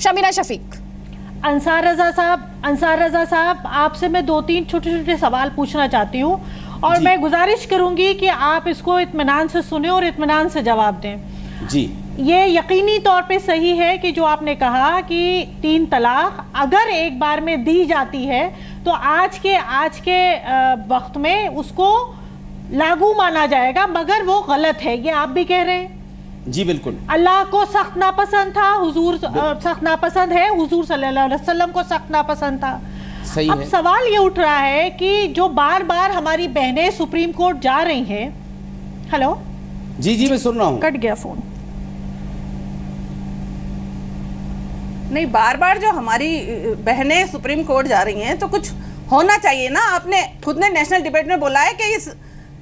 शमीना शफीक। अंसार रजा साहब, आपसे मैं 2-3 छोटे छोटे सवाल पूछना चाहती हूँ और मैं गुजारिश करूंगी कि आप इसको इत्मीनान से सुने और इत्मीनान से जवाब दें। जी, ये यकीनी तौर पे सही है कि जो आपने कहा कि 3 तलाक अगर एक बार में दी जाती है तो आज के वक्त में उसको लागू माना जाएगा, मगर वो गलत है, ये आप भी कह रहे हैं? जी बिल्कुल। अल्लाह को सख्त नापसंद था, हुजूर सख्त नापसंद है, हुजूर सल्लल्लाहु अलैहि वसल्लम को सख्त नापसंद था। सही अब है। सवाल ये उठ रहा है कि जो बार बार हमारी बहनें सुप्रीम कोर्ट जा रही हैं। हेलो जी जी, मैं सुन रहा हूँ। कट गया फोन। नहीं, बार बार जो हमारी बहनें सुप्रीम कोर्ट जा रही हैं तो कुछ होना चाहिए ना। आपने खुद ने नेशनल डिबेट में बोला है कि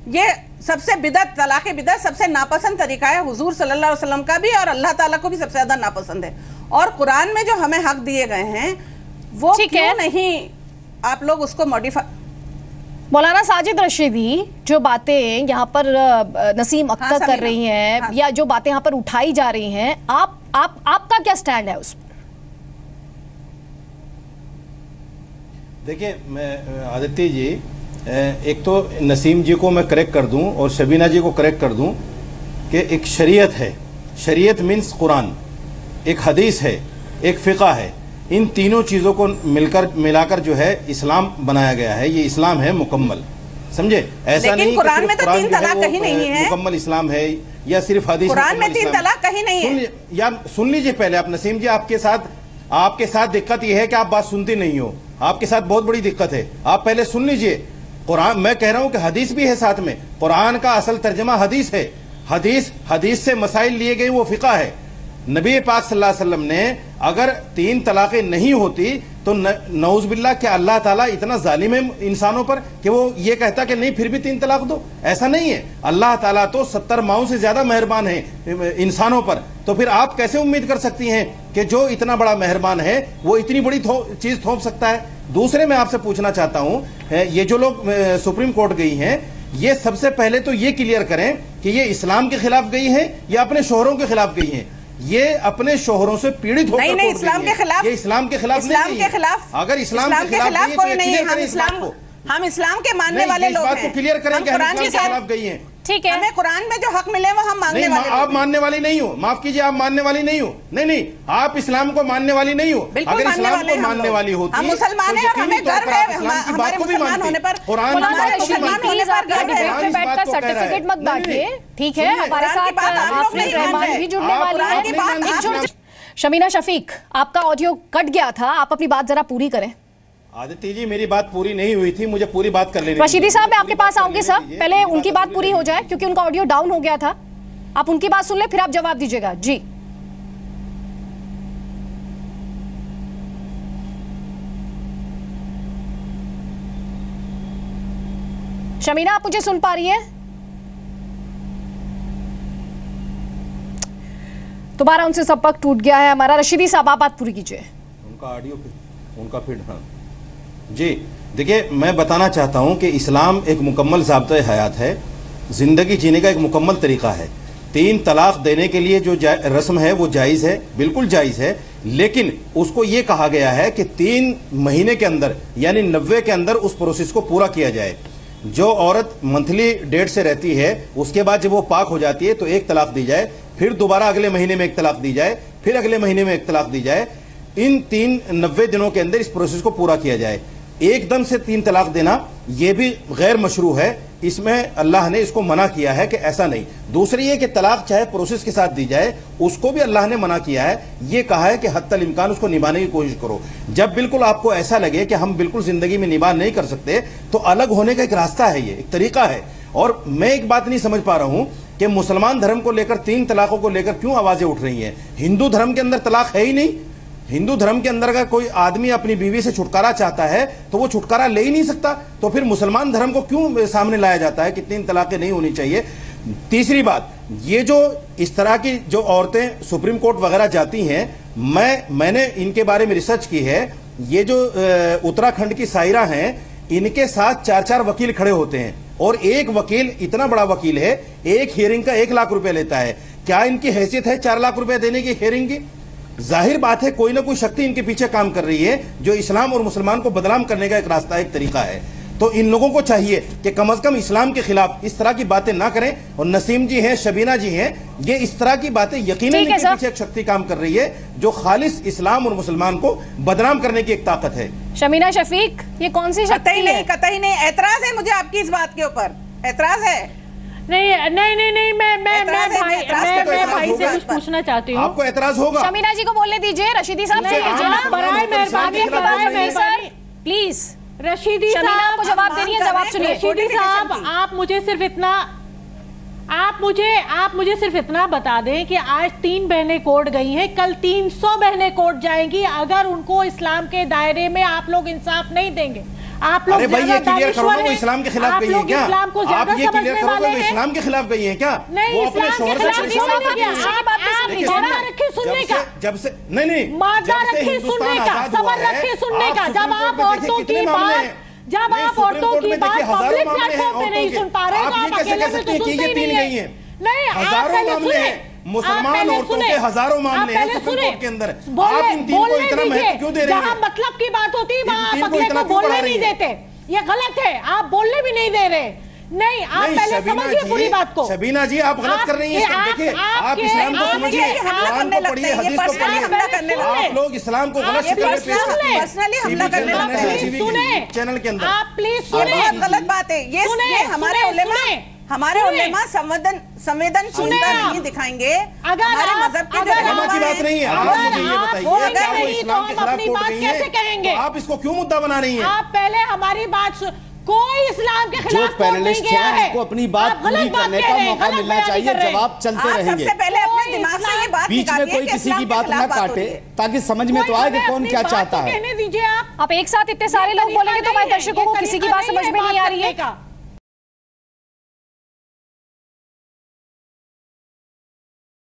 ये सबसे बिदअत, तलाक़े बिदअत सबसे नापसंद तरीका है, हुजूर सल्लल्लाहु अलैहि वसल्लम का भी और अल्लाह ताला को भी सबसे ज्यादा नापसंद है। और कुरान में जो हमें हक दिए गए हैं वो क्यों नहीं आप लोग उसको मॉडिफाई। मौलाना साजिद रशीदी, जो बातें यहाँ पर नसीम अख्तर कर रही हैं या जो बातें यहाँ पर उठाई जा रही हैं, आपका क्या स्टैंड है उस पर? देखिए, मैं आदित्य जी, एक तो नसीम जी को मैं करेक्ट कर दूं और शबीना जी को करेक्ट कर दूं कि एक शरीयत है, शरीयत मीन्स कुरान, एक हदीस है, एक फ़िक़ा है। इन तीनों चीज़ों को मिलाकर जो है इस्लाम बनाया गया है। ये इस्लाम है मुकम्मल, समझे? ऐसा नहीं कुरान में तो 3 तलाक कहीं नहीं है, मुकम्मल इस्लाम है, या सिर्फ हदीस कुरान में 3 तलाक कहीं नहीं है। यार सुन लीजिए पहले आप। नसीम जी, आपके साथ दिक्कत यह है कि आप बात सुनती नहीं हो। आपके साथ बहुत बड़ी दिक्कत है। आप पहले सुन लीजिए। कुरान, मैं कह रहा हूं कि हदीस भी है साथ में। कुरान का असल तर्जमा हदीस है। हदीस से मसाइल लिए गए, वो फिका है। नबी पाक सल्लल्लाहु अलैहि वसल्लम ने अगर 3 तलाक़ें नहीं होती तो नऊज़ बिल्लाह, क्या अल्लाह ताला इतना जालिम है इंसानों पर कि वो ये कहता कि नहीं फिर भी 3 तलाक दो? ऐसा नहीं है। अल्लाह ताला तो 70 माओं से ज्यादा मेहरबान है इंसानों पर। तो फिर आप कैसे उम्मीद कर सकती हैं कि जो इतना बड़ा मेहरबान है वो इतनी बड़ी चीज थोप सकता है? दूसरे मैं आपसे पूछना चाहता हूं, ये जो लोग सुप्रीम कोर्ट गई हैं, ये सबसे पहले तो ये क्लियर करें कि ये इस्लाम के खिलाफ गई हैं या अपने शोहरों के खिलाफ गई हैं? ये अपने शोहरों से पीड़ित होकर नहीं, इस्लाम के खिलाफ, ये इस्लाम के खिलाफ, इस्लाम के खिलाफ, अगर इस्लाम के खिलाफ कोई नहीं है। हम इस्लाम के मानने वाले लोग हैं। क्लियर करें कि हम इस्लाम के खिलाफ गई हैं। ठीक है, हमें कुरान में जो हक मिले वो हम मानने वाले। आप मानने वाली नहीं हो, माफ कीजिए, आप मानने वाली नहीं हो। नहीं, आप इस्लाम को मानने वाली नहीं हो। अगर इस्लाम को मानने वाली होती, हम मुसलमान हैं और हमें गर्व है हमारे मुसलमान होने पर। सर्टिफिकेट मत बांटिए, ठीक है? हमारे साथ आफरीन रहमान भी जुड़ने वाली है। शमीना शफीक, आपका ऑडियो कट गया था, आप अपनी बात जरा पूरी करें। आदित्य जी, मेरी बात पूरी नहीं हुई थी, मुझे पूरी बात कर लेनी। रशीदी साहब, मैं आपके पास आऊंगी सर, पहले उनकी बात पूरी हो जाए क्योंकि उनका ऑडियो डाउन हो गया था। आप उनकी बात सुन ले, फिर आप जवाब दीजिएगा। जी शमीना, आप मुझे सुन पा रही हैं? दोबारा उनसे संपर्क टूट गया है हमारा। रशीदी साहब, आप बात पूरी कीजिए। उनका ऑडियो, उनका फीड। हाँ जी, देखिए, मैं बताना चाहता हूं कि इस्लाम एक मुकम्मल ज़ाब्ता हयात है, ज़िंदगी जीने का एक मुकम्मल तरीक़ा है। 3 तलाक देने के लिए जो रस्म है वो जायज़ है, बिल्कुल जायज़ है, लेकिन उसको ये कहा गया है कि 3 महीने के अंदर, यानी 90 के अंदर उस प्रोसेस को पूरा किया जाए। जो औरत मंथली डेट से रहती है, उसके बाद जब वो पाक हो जाती है तो 1 तलाक दी जाए, फिर दोबारा अगले महीने में 1 तलाक दी जाए, फिर अगले महीने में 1 तलाक दी जाए। इन 90 दिनों के अंदर इस प्रोसेस को पूरा किया जाए। एकदम से 3 तलाक देना यह भी गैर मशरू है, इसमें अल्लाह ने इसको मना किया है कि ऐसा नहीं। दूसरी ये कि तलाक चाहे प्रोसेस के साथ दी जाए, उसको भी अल्लाह ने मना किया है। ये कहा है कि हत्तल इम्कान उसको निभाने की कोशिश करो। जब बिल्कुल आपको ऐसा लगे कि हम बिल्कुल जिंदगी में निभा नहीं कर सकते, तो अलग होने का एक रास्ता है, ये एक तरीका है। और मैं एक बात नहीं समझ पा रहा हूं कि मुसलमान धर्म को लेकर 3 तलाकों को लेकर क्यों आवाजें उठ रही हैं। हिंदू धर्म के अंदर तलाक है ही नहीं। हिंदू धर्म के अंदर अगर कोई आदमी अपनी बीवी से छुटकारा चाहता है तो वो छुटकारा ले ही नहीं सकता, तो फिर मुसलमान धर्म को क्यों सामने लाया जाता है कि 3 तलाकें नहीं होनी चाहिए। तीसरी बात, ये जो इस तरह की जो औरतें सुप्रीम कोर्ट वगैरह जाती हैं, मैंने इनके बारे में रिसर्च की है। ये जो उत्तराखंड की सायरा हैं, इनके साथ 4-4 वकील खड़े होते हैं और एक वकील, इतना बड़ा वकील है, एक हियरिंग का 1 लाख रुपए लेता है। क्या इनकी हैसियत है 4 लाख रुपए देने की हियरिंग की? जाहिर बात है कोई ना कोई शक्ति इनके पीछे काम कर रही है जो इस्लाम और मुसलमान को बदनाम करने का एक रास्ता, एक तरीका है। तो इन लोगों को चाहिए कि कम से कम इस्लाम के खिलाफ इस तरह की बातें ना करें। और नसीम जी हैं, शबीना जी हैं, ये इस तरह की बातें यकीनन इनके पीछे एक शक्ति काम कर रही है जो खालिस इस्लाम और मुसलमान को बदनाम करने की एक ताकत है। शमीना शफीक, ये कौन सी शक्ति है? कतई नहीं, ऐतराज है मुझे आपकी इस बात के ऊपर, ऐतराज है। नहीं, मैं भाई से कुछ पूछना चाहती हूँ। आपको ऐतराज होगा? शमीना जी को बोलने दीजिए, रशीदी साहब से लीजिए ना, बराए मेहरबानी प्लीज। रशीदी शमीना आपको जवाब दे रही है, जवाब सुनिए। रशीदी साहब, आप मुझे सिर्फ इतना बता दें कि आज 3 बहनें कोर्ट गई हैं, कल 300 बहनें कोर्ट जाएंगी अगर उनको इस्लाम के दायरे में आप लोग इंसाफ नहीं देंगे। आप लोग ज्यादा दानिश्वर हैं, इस्लाम के खिलाफ गई हैं क्या? इस्लाम को ज्यादा समझने वाले हैं। इस्लाम के खिलाफ गई हैं क्या? नहीं, इस्लाम के खिलाफ रखी सुनने का, जब से नहीं मादा रखी सुनने का, सबर रखी सुनने का। जब आप औरतों की बात पब्लिक प्लेटफॉर्म पे नहीं सुन पा रहे, तो आप अकेले में तो सुनते ही नहीं है। नहीं, आप पहले सुने, मुसलमान औरतों के हजारों मामले हैं सुप्रीम कोर्ट के अंदर। आप इन तीन को इतना महत्व क्यों दे रहे हैं? जहां मतलब की बात होती है वहां आप अगले को बोलने नहीं देते, ये गलत है। आप बोलने भी नहीं दे रहे। नहीं, आप पहले समझिए पूरी बात को। शबीना जी, आप गलत कर रही हैं। देखिए, आप इस्लाम को समझिए, कुरान को पढ़िए, हदीस को पढ़िए। आप लोग इस्लाम को गलत शक्ल में पेश करते हैं चैनल के अंदर। आप प्लीज सुने, गलत बात है ये। हमारे उलेमा संवेदनशीलता नहीं दिखाएंगे हमारे मजहब के जो की बात नहीं है। आप मुझे ये बताइए, अगर नहीं तो हम अपनी बात कैसे कहेंगे? आप इसको क्यों मुद्दा बना रही हैं? आप पहले हमारी बात कोई इस्लाम के खिलाफ जो पैनलिस्ट हैं उनको अपनी बात पूरी करने का मौका मिलना चाहिए, जवाब चलते रहेंगे। सबसे पहले अपने दिमाग से ये बात बीच में कोई किसी की बात ना काटे ताकि समझ में तो आए कि कौन क्या चाहता है। कहने दीजिए। आप एक साथ इतने सारे लोग बोलेंगे तो हमारे दर्शकों को किसी की बात समझ में नहीं आ रही है।